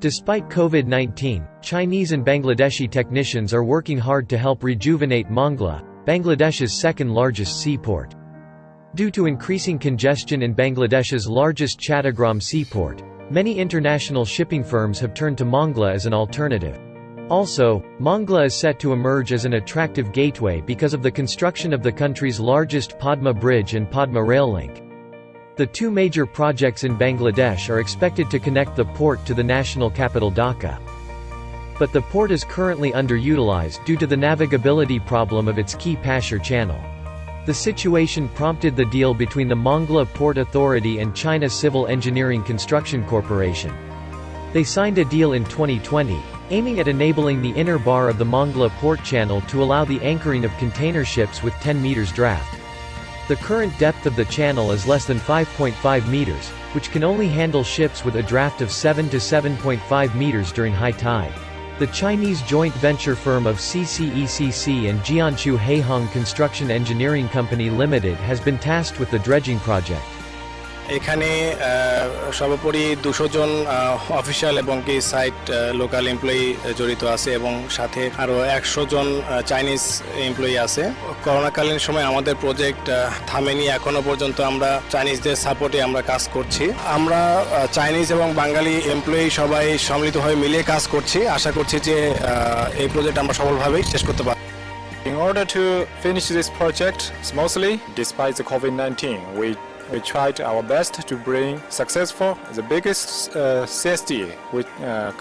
Despite COVID-19, Chinese and Bangladeshi technicians are working hard to help rejuvenate Mongla, Bangladesh's second-largest seaport. Due to increasing congestion in Bangladesh's largest Chattogram seaport, many international shipping firms have turned to Mongla as an alternative. Also, Mongla is set to emerge as an attractive gateway because of the construction of the country's largest Padma Bridge and Padma rail link. The two major projects in Bangladesh are expected to connect the port to the national capital Dhaka. But the port is currently underutilized due to the navigability problem of its key Pashur channel. The situation prompted the deal between the Mongla Port Authority and China Civil Engineering Construction Corporation. They signed a deal in 2020, aiming at enabling the inner bar of the Mongla Port Channel to allow the anchoring of container ships with 10 meters draft. The current depth of the channel is less than 5.5 meters, which can only handle ships with a draft of 7 to 7.5 meters during high tide. The Chinese joint venture firm of CCECC and Jianshu Heihong Construction Engineering Company Limited has been tasked with the dredging project. এখানে সর্বোপরি 200 জন official এবং কি site local employee জড়িত আছে এবং সাথে আরো 100 জন Chinese employee আছে। করোনাকালীন সময় আমাদের প্রজেক্ট থামেনি, এখনো পর্যন্ত আমরা চাইনিজদের সাপোর্টে আমরা কাজ করছি। আমরা চাইনিজ এবং বাঙালি এমপ্লয়ি সবাই সম্মিলিত হয়ে মিলে কাজ করছি। আশা করছি যে এই প্রজেক্ট আমরা সফলভাবে শেষ করতে পারব। In order to finish this project smoothly, despite the COVID-19, we tried our best to bring successful the biggest CST with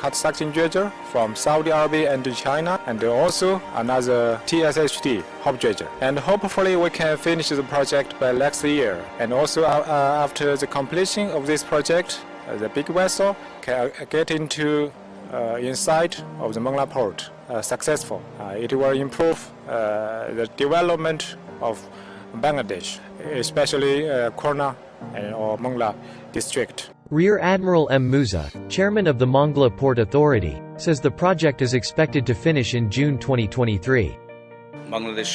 cut-suction dredger from Saudi Arabia and China, and also another TSHT hop dredger. And hopefully we can finish the project by next year. And also after the completion of this project, the big vessel can get into inside of the Mongla port successful. It will improve the development of Bangladesh, especially Korna or Mongla district. Rear Admiral M. Musa, chairman of the Mongla Port Authority, says the project is expected to finish in June 2023. Bangladesh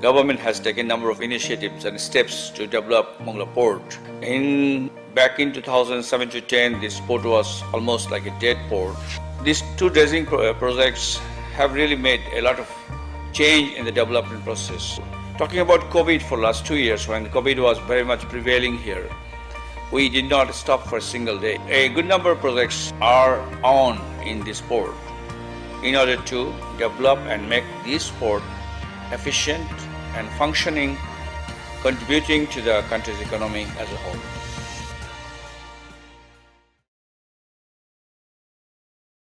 government has taken a number of initiatives and steps to develop Mongla Port. Back in 2007 to 10, this port was almost like a dead port. These two dredging projects have really made a lot of change in the development process. Talking about COVID for last 2 years, when COVID was very much prevailing here, we did not stop for a single day. A good number of projects are on in this port in order to develop and make this port efficient and functioning, contributing to the country's economy as a whole.